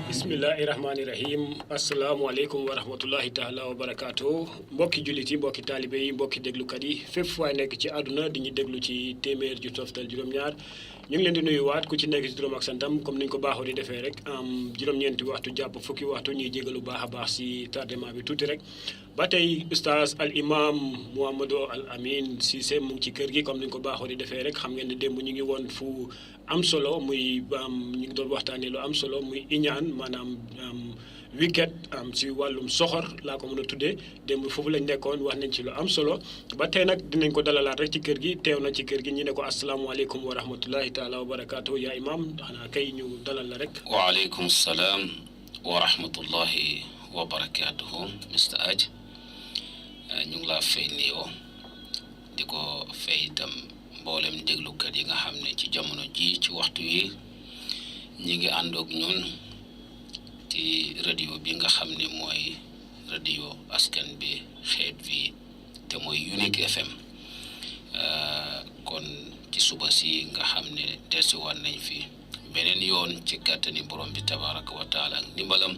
Bismillahirrahmanirrahim. Assalamualaikum wa rahmatullahi taala wa barakatuh. Mbokki jullit yi, mbokki taalibe yi, mbokki déglukat yi fépp fu waay nekk ci àdduna di ñu déglu ci téeméer ju toftal juróom-ñaar ñu ngi leen di nuyuwaat ku ci nekk ci turam ak santam comme niñ ko baaxoo di defee rek am juróom-ñeenti waxtu jàpp fukki waxtu ñuy jégalu baax a baax si tardement bi tuuti rek ba tey oustaz al imam Mouhamadou Al Amin Cissé mu ngi ci kër gi comme niñ ko baaxoo di defee rek xam ngeen ne démb ñu ngi woon fu am solo muy ñu ngi doon waxtaanee lu am solo muy iñaan maanaam wicket ci wàllum soxor laa ko mën a tuddee démb foofu lañ nekkoon wax nañ ci lu am solo ba tey nag dinañ ko dalalaat rek ci kër gi teew na ci kër gi ñu ne ko asalaamaaleykum wa rahmatullahi taala wa barakaatu yaa imam xanaa kay ñu dalal la rek. waaleykum salaam wa rahmatullahi wa barakaatuhu Mr Aj ñu ngi laa fay nuyoo di ko fay itam mboolem déglukat yi nga xam ne ci jamono ji ci waxtu wi ñi ngi àndoog ñun ci radio bi nga xam ne mooy radio askan bi xeet bi te mooy Unique FM kon ci suba si nga xam ne dellusiwaat nañ fi beneen yoon ci kàttani borom bi tabaraka wa taala ak ndimbalam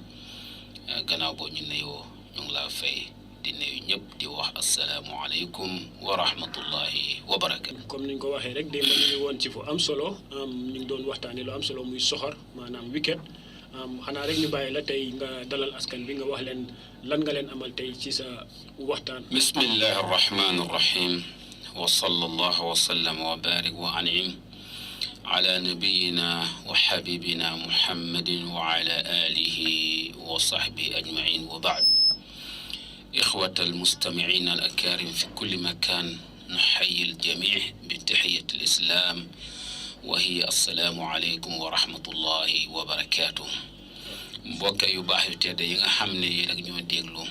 gannaaw boo ñu nuyoo ñu ngi laa fay di nuyu ñëpp di wax asalaamualeykum wa rahmatullahi wa barakatu. comme niñ ko waxee rek démb ñu ngi woon ci fu am solo ñu ngi doon waxtaanee lu am solo muy soxor maanaam wicket xanaa rek ñu bàyyi la tey nga dalal askan bi nga wax leen lan nga leen amal tey ci sa waxtaan. bismillahi arrahmani arrahim wa sallallahu wa sallam wa barik wa anim ala nabiyina wa habibina muhammadin wa ala alihi wa sahbihi ajmain wa ba'd. إخوة المستمعين الأكارم في كل مكان نحيي الجميع بتحية الإسلام وهي السلام عليكم ورحمة الله وبركاته. mbokk yu baax yu tedd yi nga xam ne yéen ak ñoo déglu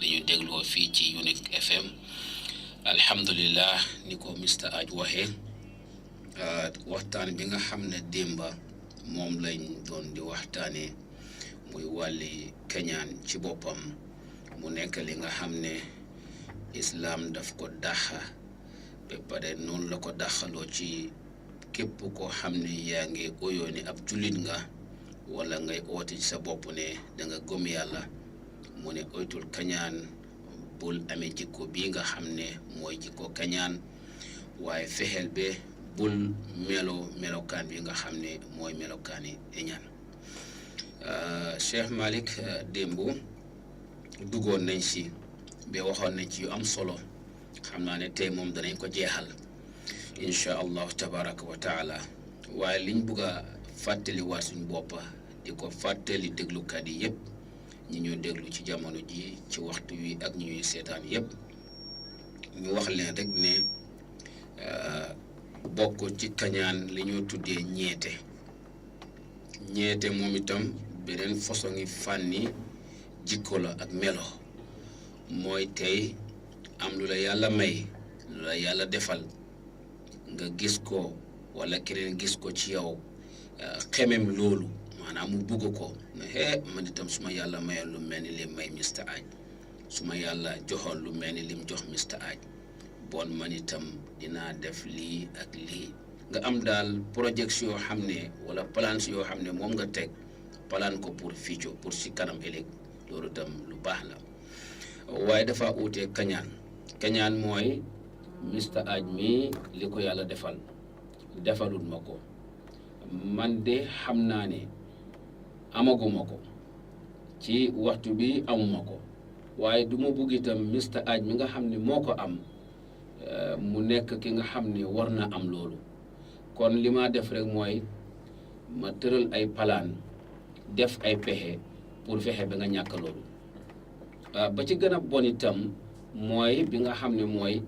li ñu dégloo fii ci Unique FM alhamdulillah ni ko Mr Aj waxee waxtaan bi nga xam ne démba moom lañ doon di waxtaanee muy wàlli kañaan ci boppam mu nekk li nga xam ne islaam daf ko daxa ba pare noonu la ko daxaloo ci képp koo xam ne yaa ngi oyoo ni ab jullit nga wala ngay oote ci sa bopp ne da nga gëm yàlla mu ne oytul kañaan bul amee jikko bii nga xam ne mooy jikko kañaan waaye fexeel be bul melokaan bi nga xam ne mooy melokaani iñaan Cheikh Malick démb duggoon nañ si ba waxoon nañ ci yu am solo xam naa ne tey moom danañ ko jeexal incha allahu tabaraka wa taala waaye liñ bugg a fàttali waat suñ boppa di ko fàttali déglukat yi yëpp ñi ñuy déglu ci jamono ji ci waxtu wi ak ñi ñuy seetaan yëpp ñu wax leen rek ne bokk ci kañaan li ñoo tuddee ñeete moom itam beneen façon ngi fànni jikko la ak melo mooy tey am lu la yàlla may lu la yàlla defal nga gis ko wala keneen gis ko ci yow xemem loolu maanaam mu bugg ko ne man itam suma yàlla mayoon lu mel ni lim may Mr Aj suma yàlla joxoon lu mel ni lim jox Mr Aj bon man itam dinaa def lii ak lii nga am daal projection yoo xam ne wala plans yoo xam ne moom nga teg plan ko pour future pour si kanam ëllëg loolu tam lu baax la waaye dafa uutee kañaan mooy Mr Aj mi li ko yàlla defalul ma ko man de xam naa ne amaguma ko ci waxtu bi amuma ko waaye du ma bugg itam Mr Aj mi nga xam ne moo ko am mu nekk ki nga xam ne war na am loolu kon li ma def rek mooy ma tëral ay palaan def ay pexe pour fexe ba nga ñàkk loolu ba ci gën a bon itam mooy bi nga xam ne mooy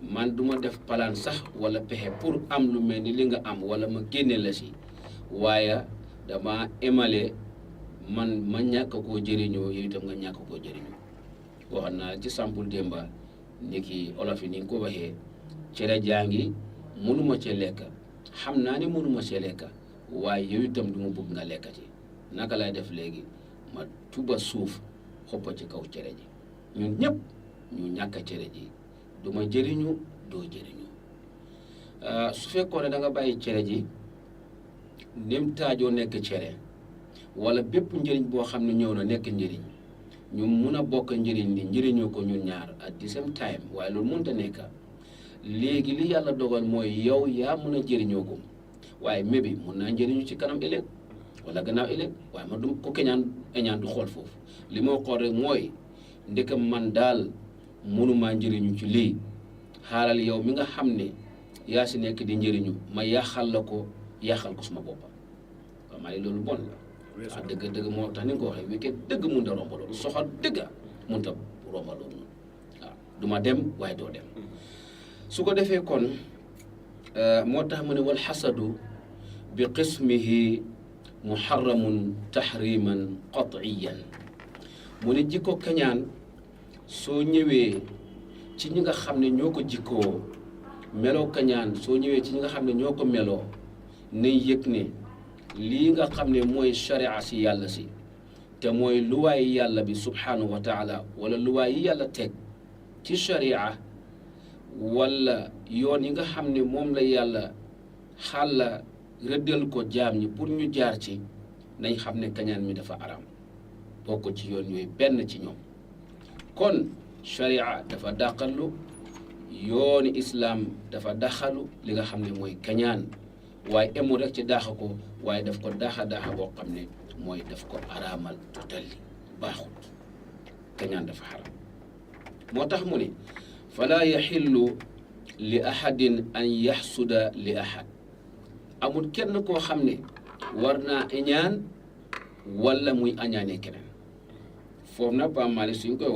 man duma def palaan sax wala pexe pour am lu mel ni li nga am wala ma génne la si waaye dama émale man ma ñàkk koo jëriñoo yow itam nga ñàkk koo jëriñoo waxoon naa ci sampul démba ni ki olof yi ni nga ko waxee cere jaa ngi mënuma cee lekk xam naa ne mënuma cee lekk waaye yow itam du ma bëgg nga lekkati naka lay def léegi ma tuba suuf xoppa ci kaw cere ji ñun ñëpp ñu ñàkk cere ji du ma jëriñu doo jëriñu su fekkoon ne da nga bàyyi cere ji nim taajoo nekk cere wala bépp njëriñ boo xam ne ñëw na nekk njëriñ ñu mun a bokk njëriñ li njëriñoo ko ñun ñaar at the same time waaye loolu mënta nekk léegi li yàlla dogal mooy yow yaa mun a jëriñoo ko waaye maybe mun naa njëriñu ci kanam ëllëg wala gannaaw ëllëg waaye man du ko eñaan du xool foofu li moo xool rek mooy ndekam man daal mënumaa njëriñu ci lii xaaral yow mi nga xam ne yaa si nekk di njëriñu ma yàqal ko suma boppa waaw maa loolu bon la waaw dëgg moo tax ni nga ko waxee wékkee dëgg mun ta romba loolu soxal dëgg mun ta romba loolu waaw du ma dem waaye doo dem su ko defee kon moo tax mu ne wal xasadu bi qismihi muharramun tahriman qat'iyan mu ne jikko kañaan soo ñëwee ci ñi nga xam ne ñoo ko jikkoo meloo kañaan soo ñëwee ci ñi nga xam ne ñoo ko meloo nañ yëg ne lii nga xam ne mooy sharia si yàlla si te mooy luwaay yàlla bi subhanahu wa taala wala luwaay yi yàlla teg ci sharia wala yoon yi nga xam ne moom la yàlla xàlla rëddal ko jaam ñi pour ñu jaar ci nañ xam ne kañaan mi dafa araam bokk ci yoon yooyu benn ci ñoom kon sharia dafa dàqalu yooni islaam dafa daxalu li nga xam ne mooy kañaan waaye emu rek ci daaxa ko waaye daf ko daaxa boo xam ne mooy daf ko araamal tutalli baaxut kañaan dafa xaram moo tax mu ne falaa yaxillu li ahadin an yaxsuda li ahad amul kenn koo xam ne war naa añaan wala muy añaanee keneen foofu nag Pape Malick suñ koy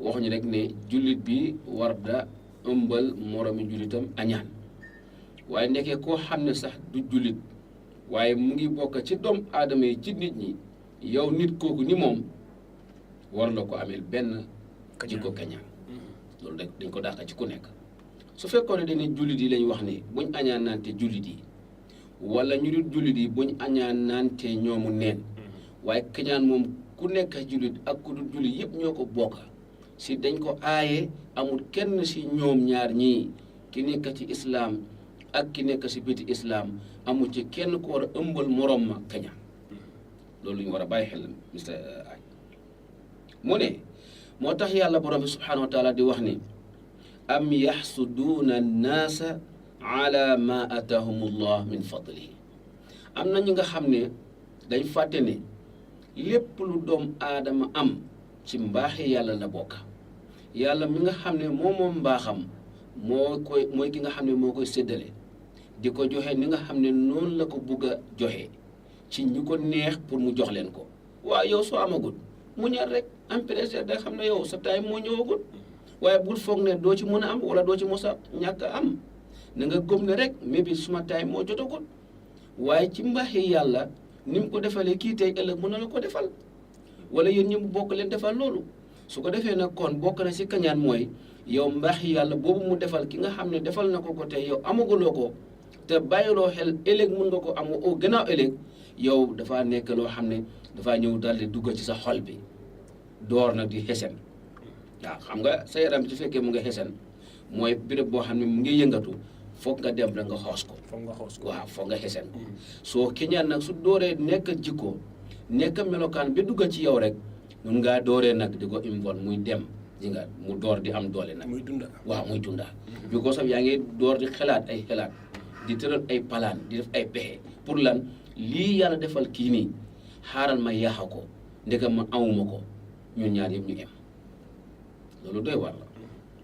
waxuñu rek ne jullit bi war da ëmbal moromi jullitam añaan waaye nekkee koo xam ne sax du jullit waaye mu ngi bokk ci doom aadama yi ci nit ñi yow nit kooku ni moom war la ko ameel benn jikko kañaan loolu rek dañ ko dàqa ci ku nekk su fekkoon ne dañuy jullit yi lañ wax ne buñ añaan nante jullit yi wala ñu dul jullit yi buñ añaan nante ñoomu neen waaye kañaan moom ku nekk jullit ak ku dul jullit yëpp ñoo ko bokk si dañ ko aaye amul kenn si ñoom ñaar ñii ki nekk ci islaam ak ki nekk si biti islaam amul ci kenn ku war a ëmbal moroom ma kañaan loolu ñu war a bàyyi xel mister ay mu ne moo tax yàlla borom bi subhanahu wa taala di wax ni am yaxsuduuna annaasa ala ma atahum allah min fadlihi am na ñi nga xam ne dañ fàtte ne lépp lu doom aadama am ci mbaaxi yàlla la bokk yàlla mi nga xam ne moom mbaaxam mooy ki nga xam ne moo koy séddale di ko joxe ni nga xam ne noonu la ko bugg a joxe ci ñu ko neex pour mu jox leen ko waaw yow soo amagul mu ñaar rek am pressure day xam ne yow sa taay moo ñëwagul waaye bul foog ne doo ci mën a am wala doo ci mos a ñàkk a am na nga gëm ne rek mais bi suma taay moo jotagul waaye ci mbaaxi yàlla ni mu ko defalee kii tey ëllëg mën na la ko defal wala yéen ñëpp bokk leen defal loolu su ko defee nag kon bokk na si kañaan mooy yow mbaaxi yàlla boobu mu defal ki nga xam ne defal na ko tey yow amaguloo ko te bàyyiloo xel ëllëg mën nga ko am au gannaaw ëllëg yow dafaa nekk loo xam ne dafaa ñëw daldi dugg ci sa xol bi door nag di xesen waaw xam nga sa yaram bi su fekkee mu nga xesen mooy béréb boo xam ne mu ngi yëngatu foog nga dem rek nga xoos ko waaw foog nga xesen ko soo keñaan nag su dooree nekk jikko nekk melokaan bi dugg ci yow rek mun ngaa dooree nag di ko invol muy dem di nga mu door di am doole nag muy dunda waaw muy dunda because yaa ngi door di xalaat ay xalaat di tëral ay palaan di def ay pexe pour lan lii yàlla defal kii nii xaaral ma yaaxa ko ndegam ma amuma ko ñun ñaar yëpp ñu em loolu doy war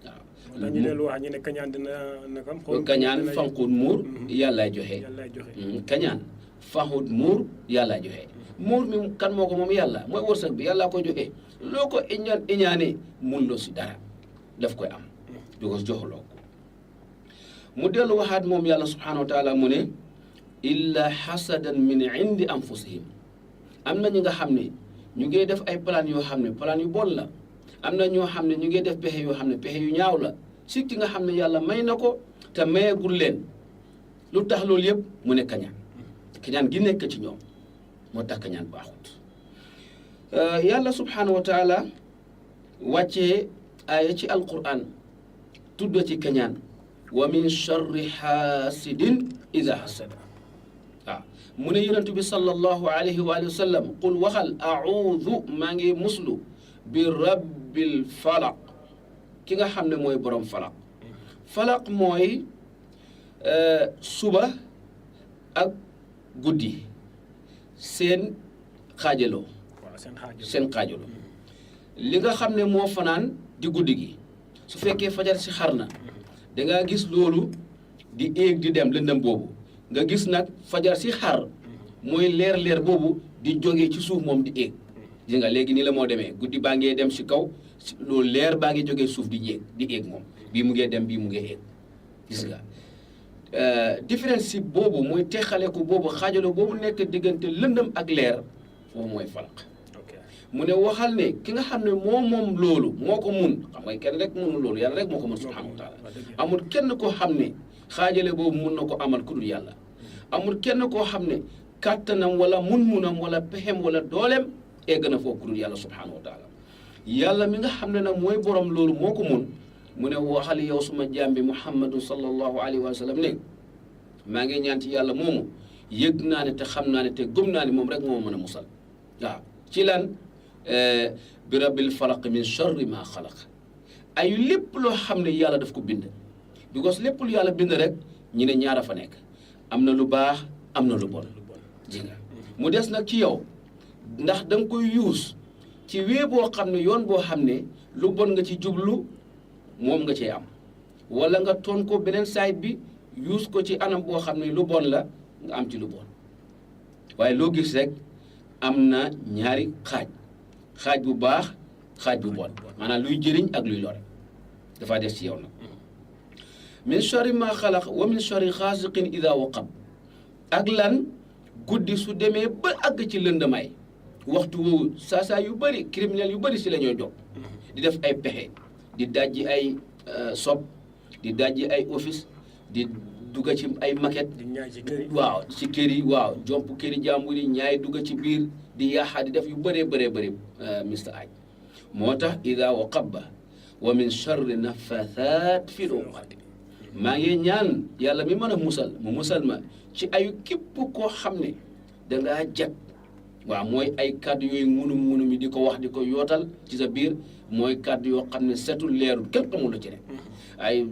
la waaw ñu leen wax ñu ne kañaan dina nakam kañaan fanqut muur yàllaay joxe kañaan fanqut muur yàllaay joxe muur mi kan moo ko moom yàlla mooy wërsëg bi yàllaa ko joxe loo ko iñaane mun loo si dara daf koy am du ko joxuloo ko mu dellu waxaat moom yàlla subhanahu wa taala mu ne illa hasadan min indi anfusihim am na ñi nga xam ne ñu ngi def ay plan yoo xam ne plan yu bon la am na ñoo xam ne ñu ngi def pexe yoo xam ne pexe yu ñaaw la si ki nga xam ne yàlla may na ko te mayegul leen lu tax loolu yëpp mu ne kañaan gi nekk ci ñoom moo tax kañaan baaxut yàlla subhanahu wa taala wàccee aaya ci alquran tudda ci kañaan wa min charri xaasidin ida hasada waaw mu ne yonent bi sallallahu alayhi wa sallam qul waxal audu maa ngi muslu bi rabbil falaq ki nga xam ne mooy borom falaq falaq mooy suba ak guddi seen xaajaloo seen xaajaloo li nga xam ne moo fanaan di guddi gi su fekkee fajar si xar na dangaa gis loolu di éeg di dem lëndëm boobu nga gis nag fajar si xar mooy leer boobu di jógee ci suuf moom di éeg gis nga léegi nii la moo demee guddi baa ngee dem si kaw loolu leer baa ngi jógee suuf di éeg moom bii mu ngee dem bii mu ngee éeg gis nga différence si boobu mooy texale ko boobu xaajaloo boobu nekk diggante lëndëm ak leer foofu mooy falaq mu ne waxal ne ki nga xam ne moom loolu moo ko mun xam nga kenn rek mënu loolu yàlla rek moo ko mun subhanahu wa taala amul kenn koo xam ne xaajale boobu mun na ko amal ku dul yàlla amul kenn koo xam ne kàttanam wala mun-munam wala pexem wala dooleem egg na foofu ku dul yàlla subhanahu wa taala yàlla mi nga xam ne nag mooy borom loolu moo ko mun mu ne waxal yow suma jaam bi muhammadu sallallahu alayhi wa sallam ne maa ngi ñaan ci yàlla moomu yëg naa ne te xam naa ne te gëm naa ne moom rek moo mën a musal waaw ci lan bi rabbil falaq min charri ma xalaq ay lépp loo xam ne yàlla daf ko bind because lépp lu yàlla bind rek ñu ne ñaara fa nekk am na lu baax am na lu bon ji nga mu des nag ci yow ndax da nga koy yuus ci wee boo xam ne yoon boo xam ne lu bon nga ci jublu moom nga cee am wala nga toon ko beneen side bi yuus ko ci anam boo xam ne lu bon la nga am ci lu bon waaye loo gis rek am na ñaari xaaj bu baax xaaj bu bon maanaam luy jëriñ ak luy lore dafa des ci yow nag min charri ma xalaq wa min charri xaasiqin ida waqab ak lan guddi su demee ba àgg ci lëndamaay waxtu woowu saa yu bëri criminel yu bëri si la ñooy jóg di def ay pexe di dajji ay sob di dajji ay office di dugga ci ay maquette waaw ci kër yi waaw jomp kër yi jàmbur yi ñaay dugga ci biir di yaaxa di def yu bëree bëri Mr Aj moo tax ida waqaba wa min charri nafathat fil uqad maa ngi ñaan yàlla mi mën a mu musal ma ci ayu képp koo xam ne dangaa jat waaw mooy ay kàddu yooyu ngunum yi di ko wax di ko yootal ci sa biir mooy kàddu yoo xam ne setul leerul kenn xamul la ci ne ay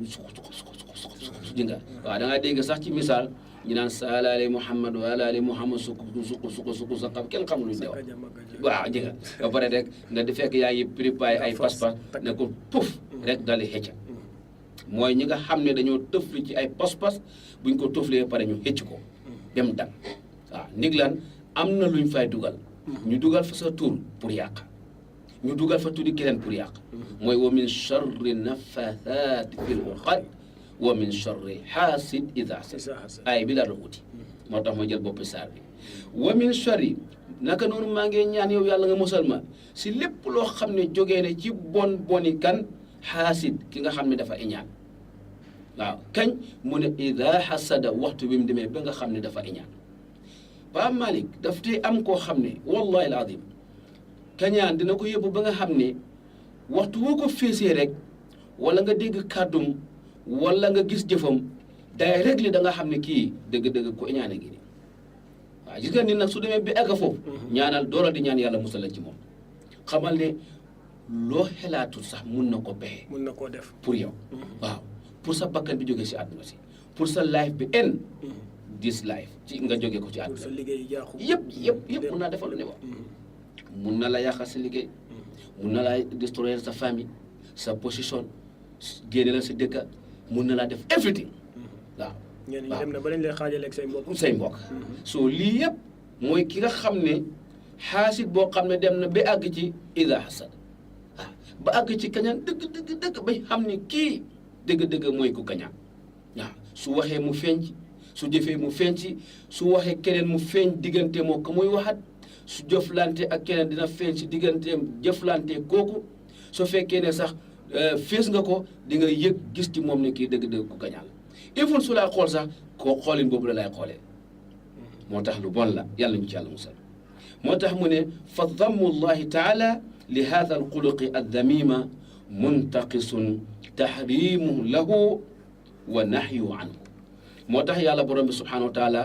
di nga waaw da ngaa dégg sax ci misaal ñu naan saalaale Muhammad wa alaali Muhammad suku sa xam kenn xamul lu dew waaw di nga ba pare rek nga di fekk yaa ngi préparé ay pas-pas ne ko puf rek dali xëcca mooy ñi nga xam ne dañoo tëfli ci ay pas-pas buñ ko tëflee pare ñu xëcc ko dem dan waaw ndig lan am na luñ fay dugal ñu dugal fa sa tur pour yàq ñu dugal fa tuddi keneen pour yàq mooy wa min charri nafathaati fil uqad wa min charri xaasid ida hasad ay bi laa doon uti moo tax ma jël boppi saar bi wa min charri naka noonu maa ngi ñaan yow yàlla nga musal ma si lépp loo xam ne jógee ne ci boni kan xaasid ki nga xam ne dafa iñaan waaw kañ mu ne ida hasada waxtu bi mu demee ba nga xam ne dafa iñaan Ba Malick daf tey am koo xam ne wallahi alazim kañaan dina ko yóbbu ba nga xam ne waxtu woo ko feesee rek wala nga dégg kàddum wala nga gis jëfam day rek li da nga xam ne kii dëgg-dëgg ko iñaane gi ni waaw gis nga ni nag su demee ba egg foofu ñaanal doora di ñaan yàlla musal la ci moom xamal ne loo xelaatul sax mun na ko pexe mun na koo def pour yow waaw pour sa bakkan bi jógee si àdduna si pour sa life bi en this life ci nga jógee ko ci àdduna sa liggéey jaaxu yëpp mun naa defal lu ne wax mun na la yàqal sa liggéey mun na la destroyer sa famille sa position génne la sa dëkka mun na laa def everything waaw ñenn ñi dem na ba lañ lay xaajale ak say mbokk soo lii yëpp mooy ki nga xam ne xaasit boo xam ne dem na ba àgg ci ida hasad waaw ba àgg ci kañaan dëgg ba xam ne kii dëgg mooy ku kañaan waaw su waxee mu feeñ ci su jëfee mu feeñ ci su waxee keneen mu feeñ diggante moo ko muy waxat su jëflante ak keneen dina feeñ ci digganteem jëflante kooku su fekkee ne sax fees nga ko di nga yëg gis ci moom ne kii dëgg ku kañaan la il faut su laa xool sax koo xoolin boobu la lay xoolee moo tax lu bon la yàlla ñu ci yàlla musal moo tax mu ne fa dammu llahi taala li hada alxuluqi addamima muntaqisun tahrimuhu lahu wa nahyu anhu moo tax yàlla borom bi subhanahu wa taala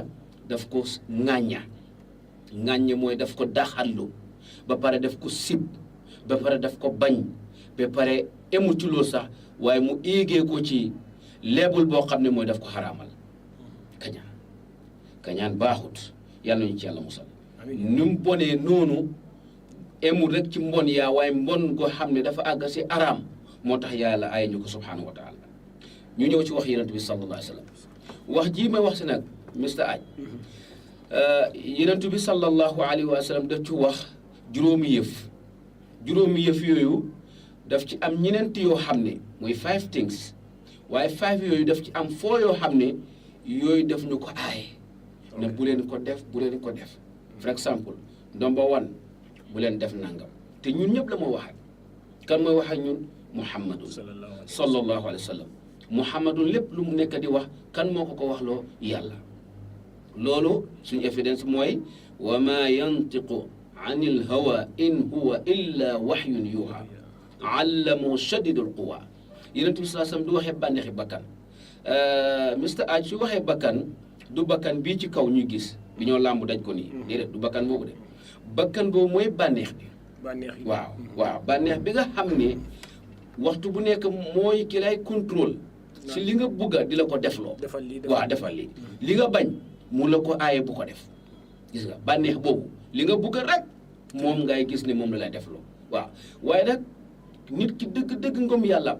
daf ko ŋàñña mooy daf ko daxallu ba pare daf ko sib ba pare daf ko bañ ba pare emu ci loolu sax waaye mu éegee ko ci leebul boo xam ne mooy daf ko xaraamal kañaan baaxut yàlla nañu ci yàlla musal ni mu bonee noonu emul rek ci mbon yaa waaye mbon goo xam ne dafa àgg si araam moo tax yàlla ay ñu ko subhanahu wa taala ñu ñëw ci wax yonent bi sallallahu alayhi wa sallam wax jii may wax si nag Mr Aj yonent bi sallallahu alayhi wa sallam daf ci wax juróomi yëf yooyu daf ci am ñeneenti yoo xam ne mooy 5 things waaye 5 yooyu daf ci am 4 yoo xam ne yooyu daf ñu ko aaye ne bu leen ko def for exemple number 1 bu leen def nangam te ñun ñëpp la moo wax ak kan mooy wax ak ñun Muhammadun sallallahu alayhi wa sallam Muhammadun lépp lu mu nekk di wax kan moo ko wax loo yàlla loolu suñu évidence mooy wa ma yantiqu anil hawa in huwa illa wahyun yuha allamahu shadidul quwa yonent bi sallallahu alayhi wa sallam du waxee bànneexi bakkan Mr Aj su waxee bakkan du bakkan bii ci kaw ñuy gis bi ñoo làmb daj ko nii déedéet du bakkan boobu de bakkan boobu mooy bànneex bi waaw bànneex bi nga xam ne waxtu bu nekk mooy ki lay contrôle si li nga bugga di la ko defloo defal lii li nga bañ mu la ko aaye bu ko def gis nga bànneex boobu li nga bugga rek moom ngay gis ne moom la lay defloo waaw waaye nag nit ki dëgg ngëm yàlla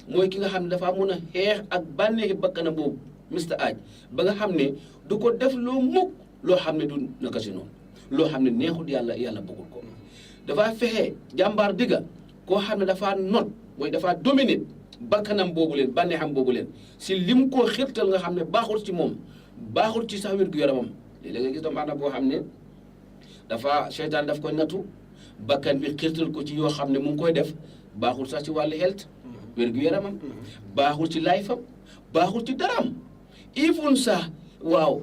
mooy ki nga xam ne dafa mun a xeex ak bànneexi bakkanam boobu Mr Aj ba nga xam ne du ko def loo mukk loo xam ne du naka si noonu loo xam ne neexul yàlla bëggul ko dafa fexe jàmbaar digga koo xam ne dafa not mooy dafa dominer bakkanam boobu leen bànneexam boobu leen si lim koo xirtal nga xam ne baaxul ci moom baaxul ci sax wér-gu-yaramam léeg-léeg nga gis doomu aadama boo xam ne dafa seytaan daf koy nattu bakkan bi xirtal ko ci yoo xam ne mu ngi koy def baaxul sax ci wàllu health wér-gu-yaramam baaxul ci layfam baaxul ci daram even sax waaw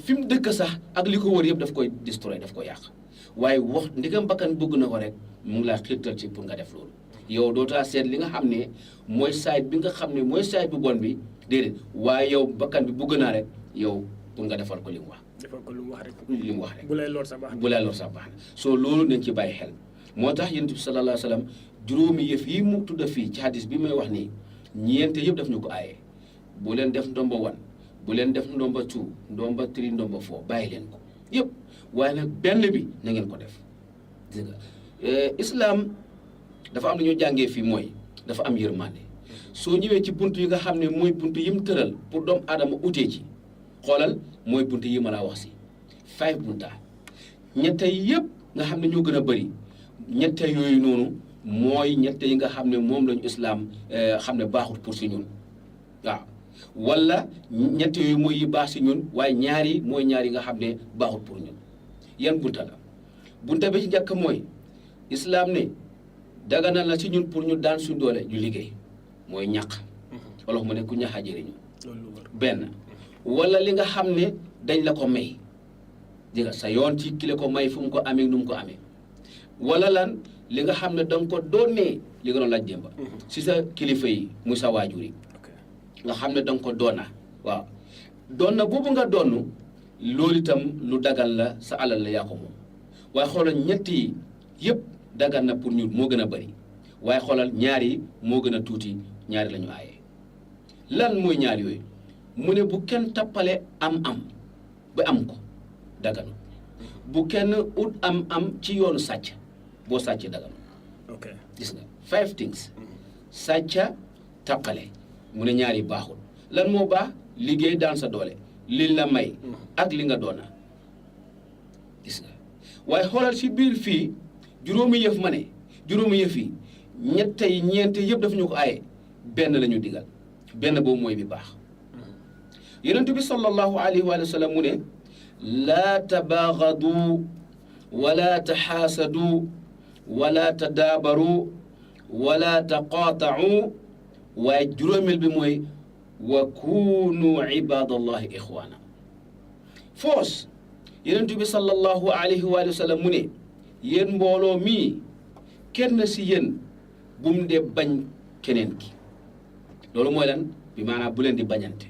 fi mu dëkk sax ak li ko wër yëpp daf koy destroy daf koy yàq waaye wax ndigam bakkan bëgg na ko rek mu ngi laa xirtal ci pour nga def loolu yow dootaa seet li nga xam ne mooy side bi nga xam ne mooy side bu bon bi déedéet waaye yow bakkan bi bëgg naa rek yow pour nga defal ko li mu wax. defal ko li mu wax rek. li mu wax rek bu lay lor sa baax bu lay lor sa baax soo loolu nañ ci bàyyi xel moo tax yonent bi sallallahu alayhi wa sallam juróomi yëf yi mu tudda fii ci hadis bi may wax nii ñeente yëpp daf ñu ko aaye bu leen def ndomba 1 bu leen def ndomba 2 ndomba 3 ndomba 4 bàyyi leen ko yëpp waaye nag benn bi na ngeen ko def dégg nga islam dafa am lu ñu jàngee fii mooy dafa am yërmande soo ñëwee ci bunt yi nga xam ne mooy bunt yi mu tëral pour doomu aadama utee ci xoolal mooy bunt yi ma laa wax si 5 bunta ñette yëpp nga xam ne ñoo gën a bëri ñette yooyu noonu mooy ñette yi nga xam ne moom lañu islam xam ne baaxul pour si ñun waaw wala ñette yooyu mooy yi baax si ñun waaye ñaari mooy ñaari nga xam ne baaxul pour ñun yan bunta la bunta bi ci njëkk mooy islam ne daganal na si ñun pour ñu daan suñ doole ñu liggéey mooy ñaq wala mu ne ku ñaxa jëriñu benn wala li nga xam ne dañ la ko may diga sa yoon ci ki la ko may fu mu ko amee nu mu ko amee wala lan li nga xam ne danga ko doonee li nga doon laaj démba si sa kilifa yi muy sa waajur yi nga xam ne danga ko doona waaw doon na boobu nga doonu loolu itam lu dagal la sa alal la yaa ko moom waaye xoolal ñett yi yëpp dagal na pour ñun moo gën a bëri waaye xoolal ñaar yi moo gën a tuuti ñaari la ñu aaye lan mooy ñaar yooyu mu ne bu kenn tappale am ba am ko daganu bu kenn ut am ci yoonu sàcc boo sàccee daganu gis nga 5 things sàcca tappale mu ne ñaari baaxul lan moo baax liggéey daan sa doole li la may ak li nga doona gis nga waaye xoolal si biir fii juróomi yëf ma ne juróomi yëf yi ñette yi ñeente yëpp daf ñu ko aaye benn la ñu digal benn boobu mooy bi baax yonent bi sallallahu alayhi wa sallam mu ne laa tabaagadu wala taxaasadu wala tadaabaru wala taqaatau waaye juróomeel bi mooy wa kunu ibadallahi ixwaana foos yonent bi sallallahu alayhi wa sallam mu ne yéen mbooloo mii kenn si yéen bu mu dee bañ keneen ki loolu mooy lan bi maanaam bu leen di bañante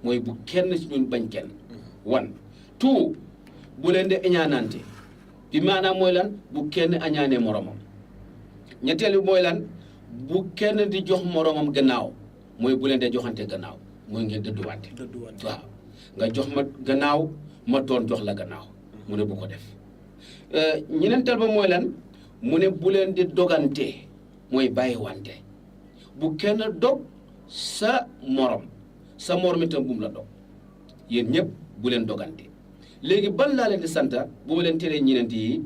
mooy bu kenn ci ñun bañ kenn 1 2 bu leen di añaanante bi maanaam mooy lan bu kenn añaanee moromam ñetteel bi mooy lan bu kenn di jox moromam gannaaw mooy bu leen dee joxante gannaaw mooy ngeen dëdduwante waaw nga jox ma gannaaw ma doon jox la gannaaw mu ne bu ko def ñeneenteel ba mooy lan mu ne bu leen di dogante mooy bàyyiwante bu kenn dog sa morom itam bu mu la dog yéen ñëpp bu leen dogante léegi ban laa leen di santa bu ma leen teree ñeneent yi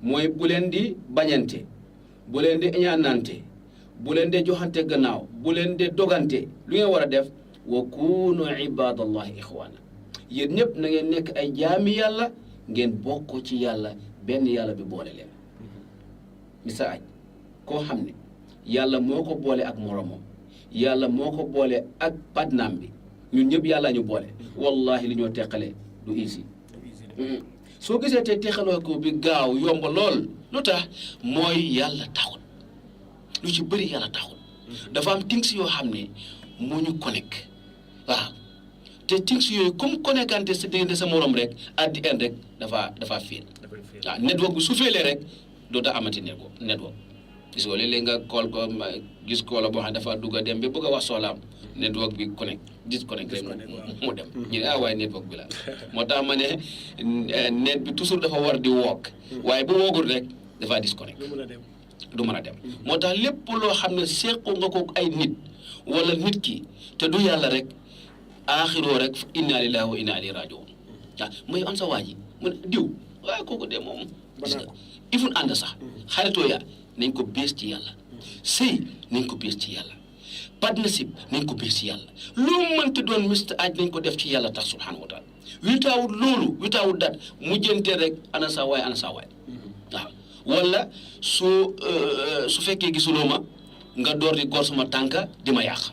mooy bu leen di bañante bu leen di ñaanante bu leen di joxante gannaaw bu leen di dogante lu ngeen war a def wa kunu ibadallahi ixwaana yéen ñëpp na ngeen nekk ay jaami yàlla ngeen bokk ci yàlla benn yàlla bi boole leen misa aj koo xam ne yàlla moo ko boole ak moromam yàlla moo ko boole ak padnaam bi ñun ñëpp yàlla ñu boole wallahi li ñoo teqale du easy soo gisee te teqaloo ko bi gaaw yomb lool lu tax mooy yàlla taxul lu ci bëri yàlla taxul dafa am things yoo xam ne moo ñu connect waaw te things yooyu comme connectante sa diggante sa morom rek at the end rek dafa fiil waaw network bi su feelee rek doota amati network gis nga léeg-léeg nga kool ko gis koola boo xam ne dafa dugg a dem ba bëgg a wax soxlaam network bi disconnect rek mu dem ñu ne waaye network bi la moo tax ma ne net bi toujours dafa war di wook waaye bu woogul rek dafa disconnect du mën a dem moo tax lépp loo xam ne sequ nga ko ay nit wala nit ki te du yàlla rek aaxiroo rek inna lillahi wa inna ilayhi rajiun waaw mooy am sa waa ji mu ne diw waaye kooku de moom gis nga ifun ànd sax xaritoo ya nañ ko bees ci yàlla sëy nañ ko bees ci yàlla partnership nañ ko bees ci yàlla loo mënta doon mista aj nañ ko def ci yàlla tax subhanahu wa taala witaawut loolu witaawut dat mujjanteel rek ana saa waay waaw wala su fekkee gisuloo ma nga door di gor suma tànka di ma yàq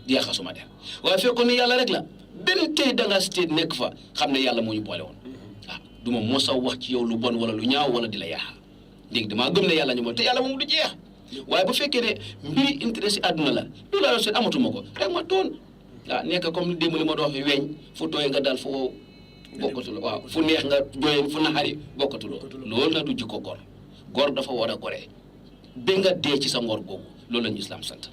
di yàqa suma der waaye fekkoon ne yàlla rek la benn tey da nga state nekk fa xam ne yàlla moo ñu boole woon waaw du ma moo sa wax ci yow lu bon wala lu ñaaw wala di la yaaxa dégg damaa gëm ne yàlla ñu moom te yàlla moom du jeex waaye bu fekkee ne mbiri intérêt si àdduna la lu laa seet amatuma ko rek ma toon waaw nekk comme démb li ma doon wax weñ fu tooy nga dal fu wow bokkatuloo waaw fu neex nga jooyee fu naxari bokkatuloo loolu nag du jikko gor dafa war a goree ba nga dee ci sa ngor googu loolu la ñu islam sant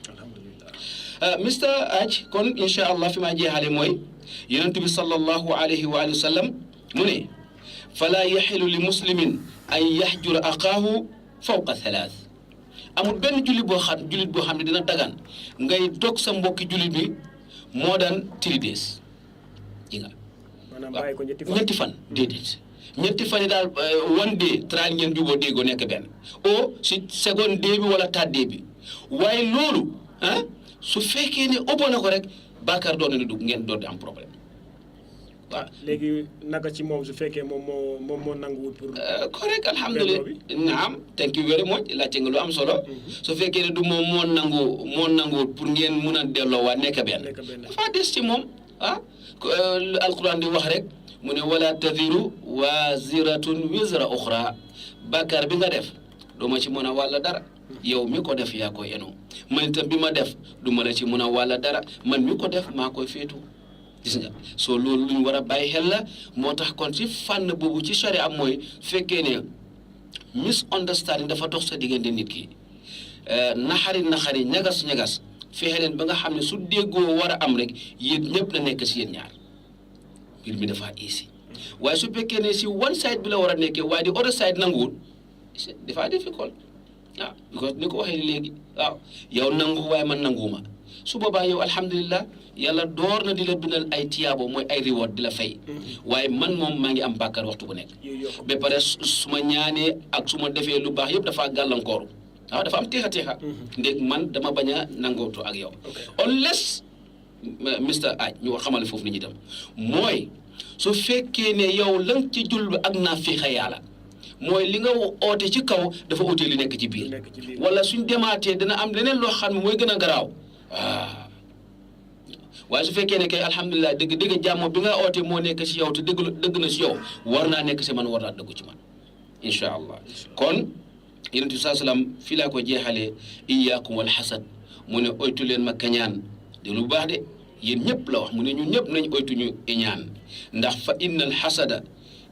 Mr Aj kon incha allah fi maa jeexale mooy yonent bi sallallahu alayhi wa sallam mu ne fala yaxilu li muslimin an yaxjura aqaahu fawqa 3 amul benn jullit boo xam ne dina dagan ngay dog sa mbokki jullit bi moo daan 3 days ji nga ñetti fan déedéet ñetti fan yi daal one day traal ngeen juboo déggoo nekk benn o si second day bi wala third day bi waaye loolu su fekkee ne ëppoo na ko rek bàkkaar doon na dugg ngeen doon di am problème waaw léegi naka ci moom su fekkee moom moo nanguwul pour correct alhamdulilah naam thank you very much laajte nga lu am solo su fekkee ne du moom moo nanguwul pour ngeen mun a delloo waa nekk benn dafa des ci moom alquran di wax rek mu ne wala tadiru waziratun wizra uxra bàkkaar bi nga def doo ma ci mën a wàlla dara yow mi ko def yaa koy yenu man itam bi ma def du ma la ci mën a wàlla dara man mi ko def maa koy féetu gis nga soo loolu lu ñu war a bàyyi xel la moo tax kon ci fànn boobu ci charia am mooy fekkee ne misunderstanding dafa dox sa diggante nit ki naxari ñagas fexe leen ba nga xam ne su déggoo war a am rek yéen ñëpp na nekk si yéen ñaar mbir mi dafa easy waaye su fekkee ne si one side bi la war a nekkee waaye di other side nanguwul dafa difficult waaw because ni ko waxee léegi waaw yow nangu waaye man nanguwuma su boobaa yow alhamdulilah yàlla door na di la bindal ay tiyaabo mooy ay reward di la fay waaye man moom maa ngi am bàkkaar waxtu bu nekk ba pare su ma ñaanee ak su ma defee lu baax yëpp dafa gàllankooru waaw dafa am teexa ndég man dama bañ a nangootu ak yow unless Mr Aj ñu xamal foofu ni ñu dem mooy su fekkee ne yow lan ci jul bi ak naa fiixa yàlla mooy li nga oote ci kaw dafa oote li nekk ci biir wala suñ demaatee dana am leneen loo xam ne mooy gën a garaaw waaye su fekkee ne kay alhamdulilah dëgg jàmm bi nga oote moo nekk si yow te dëgg na si yow war naa nekk si man war naa dëggu ci man incha allah kon yonent bi sallallahu alayhi wasallam fii laa ko jeexalee iyaakum wal xasad mu ne oytu leen ma kañaan de lu baax de yéen ñëpp la wax mu ne ñun ñëpp nañ oytu ñu iñaan ndax fa innal xasada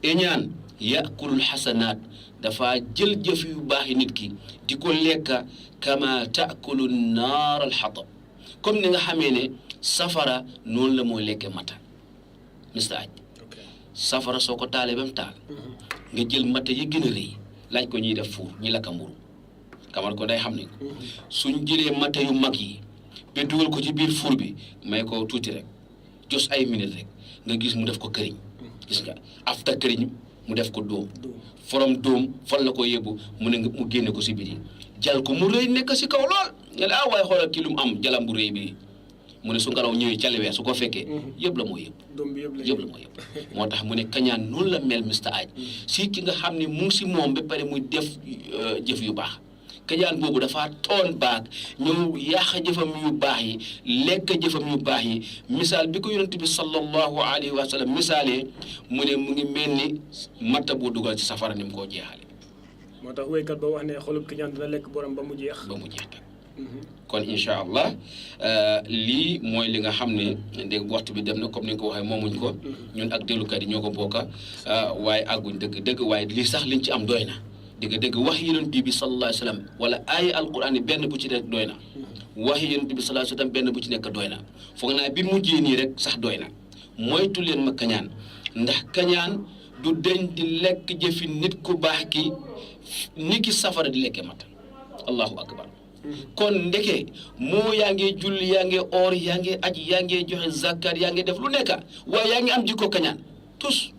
iñaan yaakulul xasanaat dafa jël jëf yu baax yi nit ki di ko lekka kama taakulu naar al xatab comme ni nga xamee ne safara noonu la moo lekke mata mista aj safara soo ko taalee ba mu taal nga jël mata yi gën a rëy laaj ko ñuy def fuur ñi lakka mburu kamar ko day xam ne ko suñ jëlee mata yu mag yi ba dugal ko ci biir fuur bi may ko tuuti rek jos ay minute rek nga gis mu def ko këriñ gis nga afta këriñ mu def ko dóom forom dóom fan la ko yóbbu mu ne mu génne ko si biir jal ko mu rëy nekk si kaw lool nga ne waaye xoolal kii lu mu am jalam bu rëy bi mu ne su ngelaw ñëwee caliweer su ko fekkee yëpp la moo yëpp la moo yëpp moo tax mu ne kañaan noonu la mel Mr Aj si ki nga xam ne mu ngi si moom ba pare muy def jëf yu baax kañaan boobu dafa toon baag ñëw yàq jëfam yu baax yi lekk jëfam yu baax yi misaal bi ko yonent bi sallallahu alayhi wa sallam misaalee mu ne mu ngi mel ni matta boo dugal ci safara ni mu koo jeexale moo tax wéykat ba wax ne xolub kañaan dina lekk borom ba mu jeex kon incha allah lii mooy li nga xam ne dégg waxtu bi dem na comme ni nga ko waxee moomuñ ko ñun ak déglukat yi ñoo ko bokka waaye àgguñ dëgg waaye lii sax liñ ci am doy na dëgg wax yonent bi sallallahu alayhi wa sallam wala ay alquran yi benn bu ci nekk doy na wax yonent bi sallallahu alayhi wa sallam benn bu ci nekk doy na foog naa bi mujjee nii rek sax doy na moytu leen ma kañaan ndax kañaan du deñ di lekk jëfi nit ku baax ki ni ki safara di lekkee mat allahu akbar kon ndeke moo yaa ngi julli yaa ngi oor yaa ngi aj yaa ngi joxe zakat yaa ngi def lu nekk waaye yaa ngi am jikko kañaan tous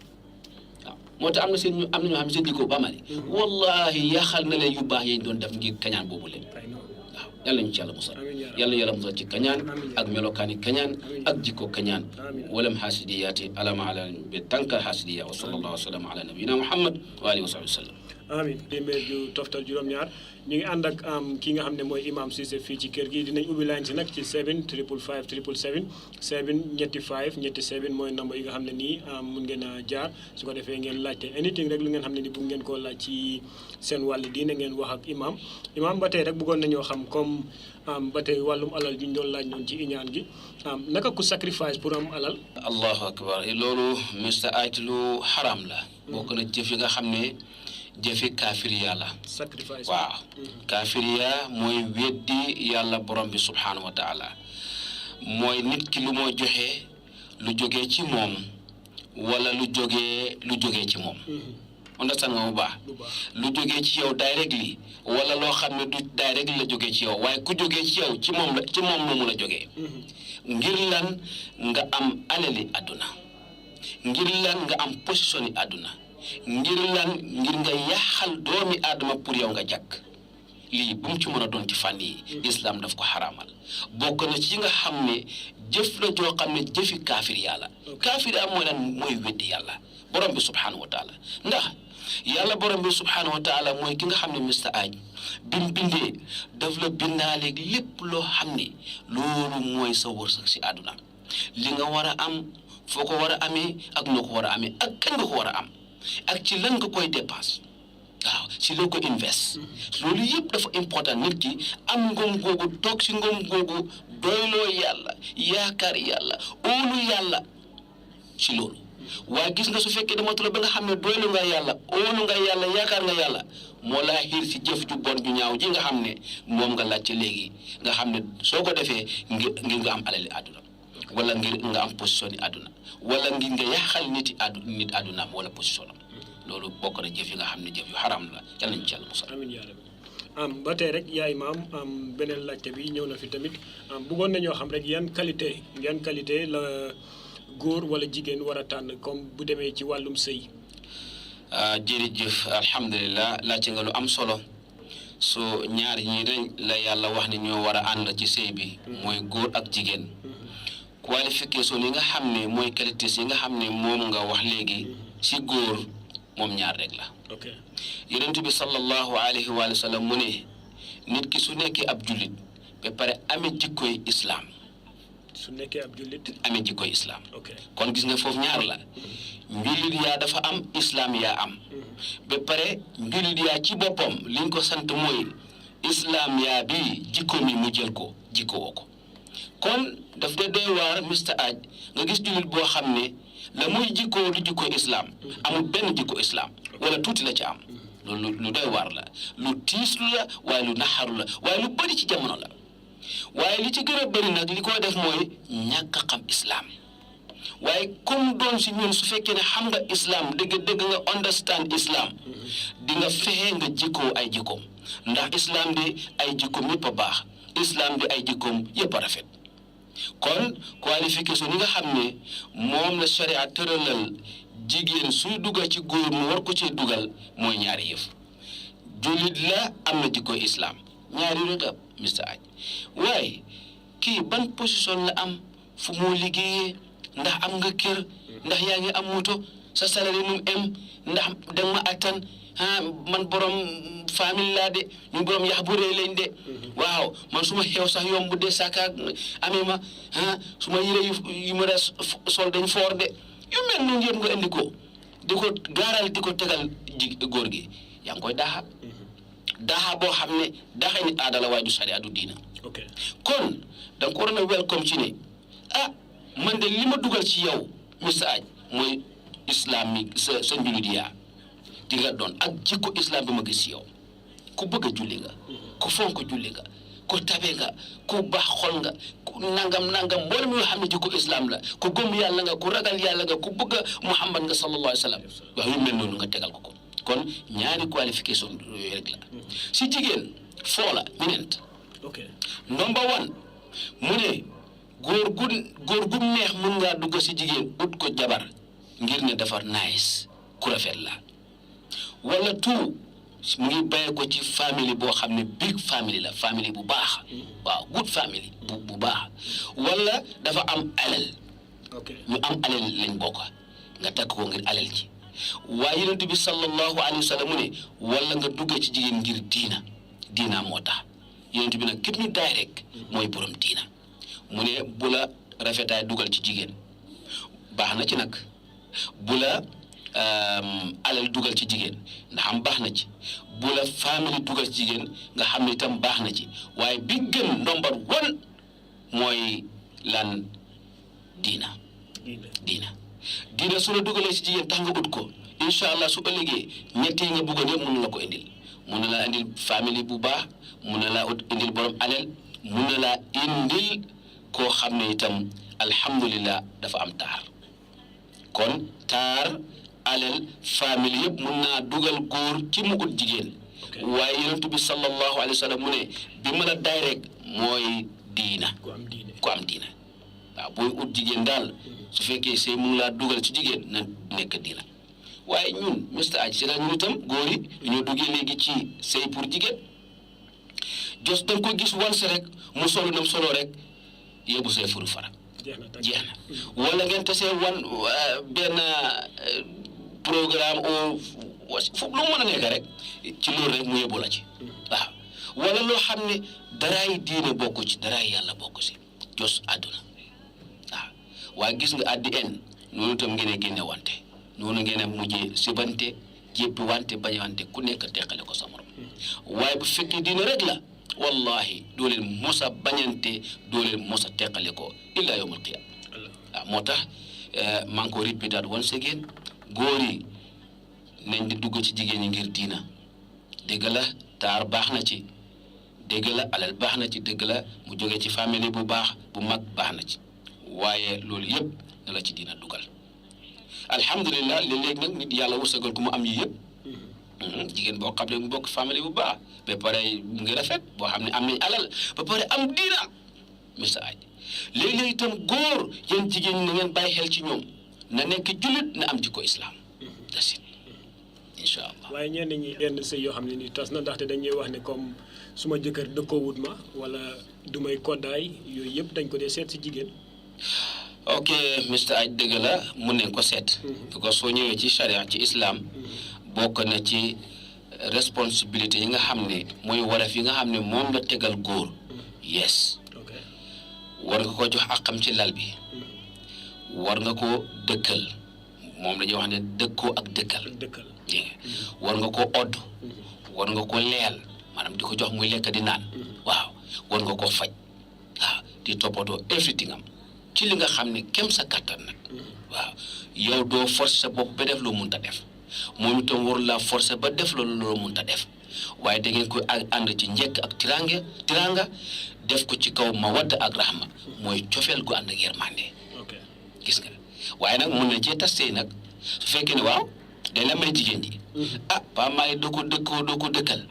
waaw moo tax am na ñoo xam ne seen jikko ba mali wallahi yaxal na leen yu baax yi doon def ngir kañaan boobu leen waaw yàlla ñu ci yàlla musal yàlla musal ci kañaan ak melokaani kañaan ak jikko kañaan walam xaasidiyaati alama ala bi tànkal xaasidiya wa sallallahu wa sallam ala nabiyina muhammad wa alihi wa sahbihi wa sallam amin téeméer ju toftal juróom-ñaar ñu ngi ànd ak ki nga xam ne mooy imam Cissé fii ci kër gi dinañ ubbi line si nag ci 7 555 777 7 ñetti 5 ñetti 7 mooy number yi nga xam ne nii mun ngeen a jaar su ko defee ngeen laajte anything rek lu ngeen xam ne ni bu ngeen koo laaj ci seen wàll diine ngeen wax ak imam ba tey rek bëggoon nañoo xam comme ba tey wàllum alal ji ñu doon laaj noonu ci iñaan gi naka ku sacrifice pour am alal. allahu akbar loolu Mr Aj lu xaram la. bokk na jëf yi nga xam ne jëfi kaafiriya la. sacrifice waaw kaafiriya mooy weddi yàlla borom bi subhanahu wa taala mooy nit ki lu moo joxe lu jógee ci moom wala lu jógee ci moom. understand nga bu baax lu jógee ci yow directly wala loo xam ne du direct la jógee ci yow waaye ku jógee ci yow ci moom moomu la jógee ngir lan nga am alali àdduna ngir lan nga am position yi àdduna ngir nga yàqal doomi aadama pour yow nga jàkk lii bu mu ci mën a doon ci fànn yi islam daf ko xaraamal bokk na ci nga xam ne jëf la joo xam ne jëfi kaafir yàlla kaafir yaa mooy lan mooy weddi yàlla borom bi subhanahu wa taala ndax yàlla borom bi subhanahu wa taala mooy ki nga xam ne Mr Aj bi mu bindee daf la bindaale lépp loo xam ne loolu mooy sa wërsëg si àdduna li nga war a am foo ko war a amee ak noo ko war a amee ak kañ nga ko war a am ak ci lan nga koy dépense waaw si loo ko invest loolu yëpp dafa important nit ki am ngëm googu toog si ngëm googu doyloo yàlla yaakaar yàlla óolu yàlla si loolu waaye gis nga su fekkee dama tula ba nga xam ne doylu nga yàlla óolu nga yàlla yaakaar nga yàlla moo laa xiir si jëf ju bon ju ñaaw ji nga xam ne moom nga laajte léegi nga xam ne soo ko defee ngir nga am alali àdduna wala ngir nga am position yi àdduna wala ngir nga yàqal nit àddunaam wala position am loolu bokk na jëf yi nga xam ne jëf yu xaram la yal nañu ci yàlla musal. amiin yaa rabbi ba tey rek yaay maam beneen laajte bi ñëw na fi tamit bëggoon nañoo xam rek yan qualité la góor wala jigéen war a tànn comme bu demee ci wàllum sëy. jërëjëf alhamdulilah laajte nga lu am solo so ñaar ñi rek la yàlla wax ne ñoo war a ànd ci sëy bi mooy góor ak jigéen qualification yi nga xam ne mooy qualités yi nga xam ne moom nga wax léegi si góor moom ñaar rek la. ok yonent bi sallallahu alayhi wa sallam mu ne nit ki su nekkee ab jullit ba pare amee jikkoy islam su nekkee ab jullit amee jikkoy islam. ok kon gis nga foofu ñaar la njulit yaa dafa am islam yaa am ba pare njulit yaa ci boppam liñ ko sant mooy islam yaa bi jikko mi mu jël ko jikko woo ko kon daf dee doy waar Mr Aj nga gis jullit boo xam ne la muy jikkoo du jikko islam amul benn jikko islam wala tuuti la ci am loolu lu doy waar la lu tiislu la waaye lu naxaru la waaye lu bëri ci jamono la waaye li ci gën a bëri nag li koy def mooy ñàkk a xam islam waaye comme doon si ñun su fekkee ne xam nga islam dëgg nga understand islam di nga fexe nga jikkoo ay jikkoom ndax islam di ay jikkoom yëpp a baax islam di ay jikkoom yëpp a rafet kon qualification yi nga xam ne moom la sharia tëralal jigéen suy dugal ci góor mu war ko ci dugal mooy ñaari yëf jullit la am na jikko islam ñaari rek la Mr Aj waaye kii ban position la am fu moo liggéeyee ndax am nga kër ndax yaa ngi am moto sa salaire mu em ndax danga ma attan man borom famille laa de ñu borom yax bu rëy lañ de waaw man su ma xew sax yomb de saka amee ma su ma yére yu ma res sol dañ foor de yu mel noonu yëpp nga indi ko di ko gaaral di ko tegal góor gi yaa ngi koy daaxa boo xam ne daaxa nit aada la waaye du sari adu diina kon da nga ko waroon a welcome ci ne man de li ma dugal ci yow Mr Aj mooy islamique sa njulit yaa di nga doon ak jikko islam bi ma gis ci yow ku bëgg a julli nga ku fonk julli nga ku tabe nga ku baax xol nga ku nangam mboolem yoo xam ne jikko islam la ku gëm yàlla nga ku ragal yàlla nga ku bëgg a Muhammad nga sallallahu alayhi wa sallam wax yu mel noonu nga tegal ko kon ñaari qualification yooyu rek la si jigéen foo la ñeneent number one mu ne góor gu neex mun ngaa dugg si jigéen ut ko jabar ngir ne dafa nice ku rafet la wala tout mu ngi bàyyi ko ci famille boo xam ne big famille la famille bu baax waaw good famille bu baax wala dafa am alal ñu am alal lañ bokk nga takk ko ngir alal ji waaye yonent bi sallallahu alayhi wa sallam mu ne wala nga dugg ci jigéen ngir diina moo tax yonent bi nag képp ñu daay rek mooy borom diina mu ne bu la rafetaay dugal ci jigéen baax na ci nag bu la alal dugal ci jigéen nga xam baax na ci bu la famille dugal ci jigéen nga xam ne itam baax na ci waaye bi gën number one mooy lan diina su la dugalee ci jigéen tax nga ut ko incha allah su ëllëgee ñett yi nga bëggoon yëpp mun na la ko indil mun na laa indil famille bu baax mun na laa indil borom alal mun na laa indil koo xam ne itam alhamdulillah dafa am taar kon taar alal famille yëpp mun naa dugal góor ci mu ut jigéen waaye yonent bi sallallahu alayhi wa sallam mu ne bi ma la day rek mooy diina ku am diina waaw booy ut jigéen daal su fekkee sëy mu ngi laa dugal ci jigéen na nekk diina waaye ñun Mr Aj si la ñun itam góor yi ñoo duggee léegi ci sëy pour jigéen jos da nga ko gis wan sa rek mu solo nam solo rek yóbbu say furu fara jeex na wala ngeen tasee wan benn programme au fu lu mën a nekk rek ci loolu rek mu yóbbu la ci waaw wala loo xam ne daraay diine bokku ci daraay yàlla bokku si jos àdduna waaw waaye gis nga at the end noonu itam ngeen a génne wante noonu ngeen a mujjee sibante jéppi wante bañ wante ku nekk teqale ko sa morom waaye bu fekkee diine rek la wallahi doo leen mos a bañante doo leen mos a teqale ko illa yawmal qiyaama waaw moo tax maa ngi ko répétaat once again góor yi nañ di dugg ci jigéen ñi ngir diina dëgg la taar baax na ci dëgg la alal baax na ci dëgg la mu jóge ci famille bu baax bu mag baax na ci waaye loolu yëpp na la ci diina dugal alhamdulilah léeg-léeg nag nit yàlla wërsëgal ku mu am yi yëpp jigéen boo xam ne mu bokk famille bu baax ba pare mu ngi rafet boo xam ne am nañ alal ba pare am diina Mr Aj léeg-léeg itam góor yéen jigéen ñi na ngeen bàyyi xel ci ñoom na nekk jullit na am jikko islam dasit incha allah waaye ñenn ñi yenn sëy yoo xam ne ni tas na ndaxte dañuy wax ne comme suma jëkkër dëkkoo wut ma wala du may koddaay yooyu yëpp dañ ko dee seet si jigéen ok Mr Aj dëgg la mun nañ ko seet parce que soo ñëwee ci charia ci islam bokk na ci responsabilité yi nga xam ne mooy waraf yi nga xam ne moom la tegal góor yes war nga ko jox àqam ci lal bi war nga ko dëkkal moom la ñuy wax ne dëkkoo ak dëkkal war nga ko odd war nga ko leel maanaam di ko jox muy lekk di naan waaw war nga ko faj waaw di toppatoo everything am ci li nga xam ne kem sa kattan nag waaw yow doo forcer sa bopp ba def loo mënta def moom itam warul laa forcer ba def loolu loo mënta def waaye da ngeen koy ànd ci njëkk ak tiranga def ko ci kaw mawadda ak rahma mooy cofeel gu ànd ak yërmande gis nga waaye nag mun na cee tasee nag su fekkee ne waaw day la may jigéen ji pa maay doo ko dëkkoo doo ko dëkkal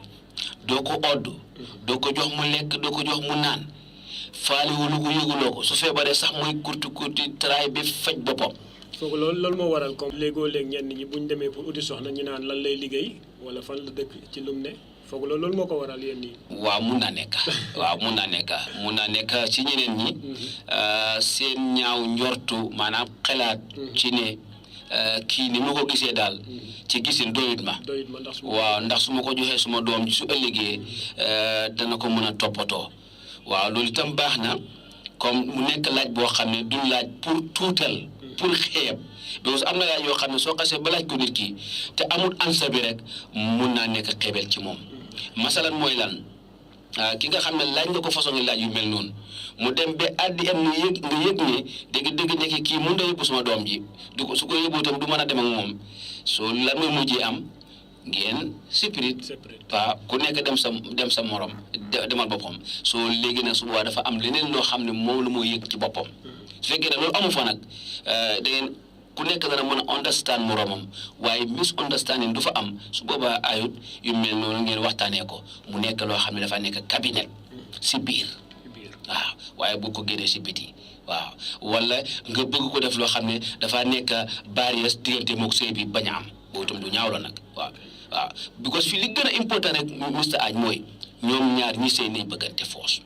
doo ko odd doo ko jox mu lekk doo ko jox mu naan faali wulu ko yëguloo ko su feebaree sax muy kurti taraay bi faj boppam foog loolu moo waral comme léegoo léeg ñenn ñi buñ demee pour uti soxna ñu naan lan lay liggéey wala fan la dëkk ci lum ne foog loolu moo ko waral yéen ñi waaw mun naa nekk mun naa nekk ci ñeneen ñi seen ñaaw njortu maanaam xalaat ci ne kii ni ma ko gisee daal ci gisin doyut ma waaw ndax su ma ko joxee suma doom ji su ëllëgee dana ko mën a toppatoo waaw loolu itam baax na comme mu nekk laaj boo xam ne du laaj pour tuutal pour xeeb parce que am na laaj yoo xam ne soo xasee ba laaj ko nit ki te amul ansa bi rek mun naa nekk xeebel ci moom masalan mooy lan ki nga xam ne laaj nga ko façon ngi laaj yu mel noonu mu dem ba addi am nga yëg ne dëgg nekk kii mun da yóbbu sama doom ji du ko su ko yóbbu itam du mën a dem ak moom soo lan mooy mujjee am ngeen spirit ku nekk dem sa morom demal boppam soo léegi nag su boobaa dafa am leneen loo xam ne moom la moo yëg ci boppam su fekkee ne loolu amu fa nag da ngeen ku nekk dana mën a understand moromam waaye misunderstanding du fa am su boobaa ayut yu mel noonu ngeen waxtaanee ko mu nekk loo xam ne dafa nekk cabinet si biir waaw waaye bu ko génnee si biti waaw wala nga bëgg ko def loo xam ne dafa nekk barrière diggante mook sëy bi bañ a am boobu itam du ñaaw la nag waaw because fii li gën a important rek Mr Aj mooy ñoom ñaar ñi sëy nañ bëggante foos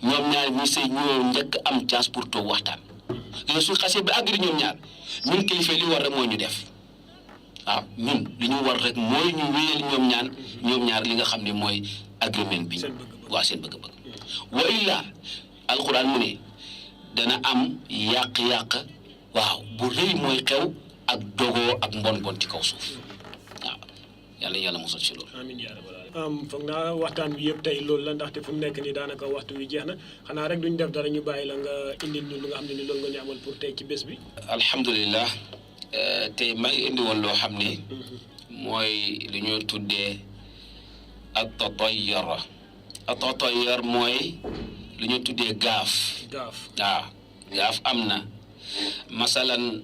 ñoom ñaar ñi sëy ñoo njëkk am chance pour toog waxtaan léegi su xasee ba àgg ñoom ñaar ñun kilifa li war rek mooy ñu def waaw ñun li ñu war rek mooy ñu wéyal ñoom ñaar li nga xam ne mooy agreement bi waa seen bëgg-bëgg wa illa alquran mu ne dana am yàq-yàq waaw bu rëy mooy xew ak dogoo ak mbon ci kaw suuf waaw yàlla mosal ci loolu amiin yaa rabbal aalamiin foog naa waxtaan bi yëpp tey loolu la ndaxte fu mu nekk nii daanaka waxtu wi jeex na xanaa rek duñ def dara ñu bàyyi la nga indil ñu lu nga xam ne ni loolu nga ñu amal pour tey ci bés bi alhamdulilah tey maa ngi indi woon loo xam ne mooy lu ñu tuddee at-tatayyur mooy lu ñu tuddee gaaf gaaf am na masalan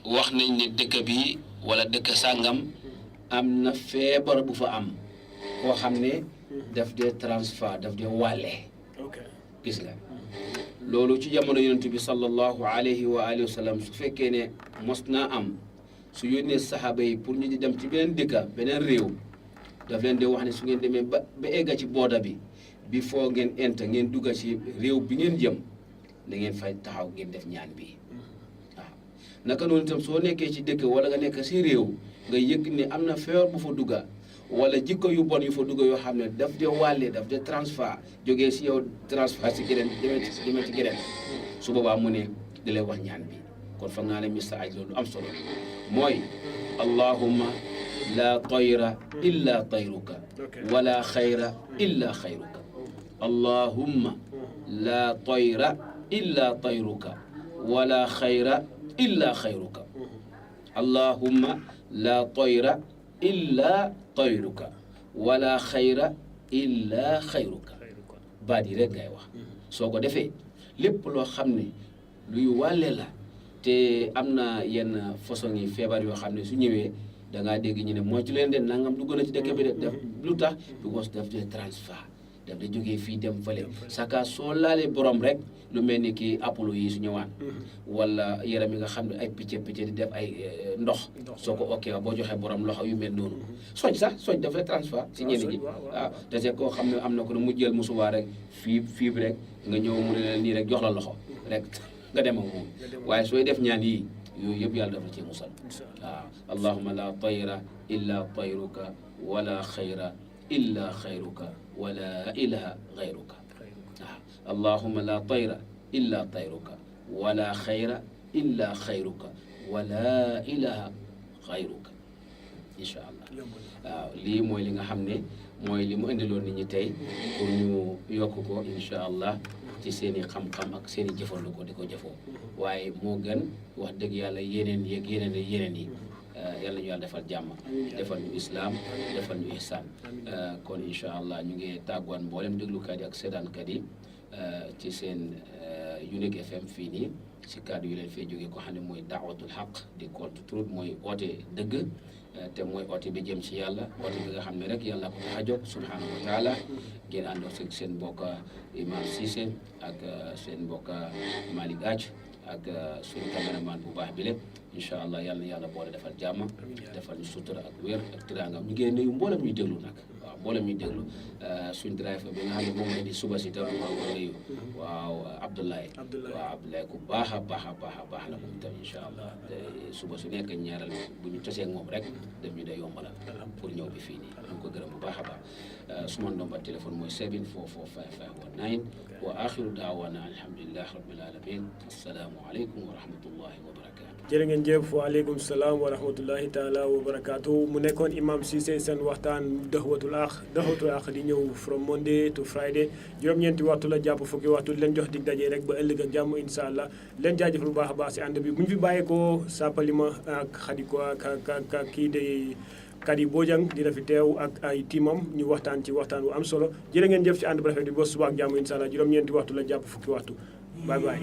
wax nañ ne dëkk bi wala dëkk sàngam am na feebar bu fa am koo xam ne daf dee transfert daf dee wàlle gis nga loolu ci jamono yonent bi sallallahu alayhi wa alihi wa sallam su fekkee ne mos naa am su yónnee saxaaba yi pour ñu di dem ci beneen dëkka beneen réew daf leen di wax ne su ngeen demee ba egga ci booda bi foo ngeen enta ngeen dugga ci réew bi ngeen jëm da ngeen fay taxaw ngeen def ñaan bi waaw naka noonu itam soo nekkee ci dëkk wala nga nekk si réew nga yëg ne am na feebar bu fa dugga wala jikko yu bon yu fa dugga yoo xam ne daf dee wàlle daf dee transfert jógee si yow transfert si geneen demee ci geneen su boobaa mu ne di lay wax ñaan bi kon foog naa ne Mr Aj loolu am solo mooy allahumma la tayra illa tayruka wala xayra illa xayruka allahumma la tayra illa tayruka wala xayra illa xayruka allahumma la tayra illa tayruka wala xayra illa xayruka baat yi rek ngay wax soo ko defee lépp loo xam ne luy wàlle la te am na yenn façon yi feebar yoo xam ne su ñëwee da ngaa dégg ñu ne moo ci leen de nangam dugg na ci dëkk bi de def lu tax because daf de transfert daf de jógee fii dem fële saka soo laalee borom rek lu mel ni kii apollo yi su ñëwaan wala yaram yi nga xam ne ay picc di def ay ndox soo ko okkee boo joxee borom loxo yu mel noonu soj daf de transfert si ñenn gi waaw te c'est koo xam ne am na ko ne mu jël musuwaa rek fii bi rek nga ñëw mu ne leen nii rek jox la loxo rek nga dem ak moom waaye sooy def ñaan yi yooyu yëpp yàlla dafa ci musal waaw allahumma la tayra illa tayruka wala xayra illa xayruka wala ilaha xayruka waaw allahumma la tayra illa tayruka wala xayra illa xayruka wala ilaha xayruka incha allah. waaw lii mooy li nga xam ne mooy li mu indiloon nit ñi tey pour ñu yokk ko incha allah ci seen i xam-xam ak seen i jëfandikoo di ko jëfoo waaye moo gën wax dëgg yàlla yeneen yeeg yeneen yi yàlla ñu yàlla defal jàmm defal ñu islaam defal ñu ihsaan kon incha allah ñu ngi tàgguwaan mboolem déglukat yi ak seetaankat yi ci seen Unique FM fii nii si kàddu yu leen fee jógee ko xam ne mooy daawatul xaq di compte truth mooy oote dëgg te mooy oote bi jëm ci yàlla oote bi nga xam ne rek yàlla ko tax a jóg subhanahu wa taala ngeen àndoo si seen mbokka Imam Cissé ak seen mbokka Malick Ath ak suñu cameraman bu baax bi lépp incha allah yàlla na yàlla boole defal jàmm defal ñu sutura ak wér ak tiraangam ñu ngi nuyu mboolem ñuy déglu nag waaw mboolem ñuy déglu suñu driver bi nga xam ne moom la di suba si tam maa ngi nuyu waaw Abdoulaye waaw Abdoulaye ku baax a baax la moom tam incha allah te suba su nekk ñaaral bu ñu tosee moom rek daf ñu day yombalal pour ñëw bi fii nii ñu ko gërëm bu baax a baax suma ndomba téléphone mooy 7445519 wa axiru daawana alhamdulilah rabbil alamin assalaamu aleykum wa rahmatullahi wa barakatuh. jërë ngeen jëf waaleykum salaam wa rahmatullahi taala wa barakaatu mu nekkoon Imam Cissé seen waxtaan dëxwatul aax di ñëw from Monday to Friday juróom-ñeenti waxtu la jàpp fukki waxtu leen jox dig daje rek ba ëllëg ak jàmm incha allah leen jaajëfal bu baax a baax si ànd bi bu ñu fi bàyyeekoo Sapalima ak xadi ko ak kii de Kadi Bojang dina fi teew ak ay tiimam ñu waxtaan ci waxtaan wu am solo jërë ngeen jëf ci ànd bu rafet bi ba suba ak jàmm incha allah juróom-ñeenti waxtu la jàpp fukki waxtu bye bye.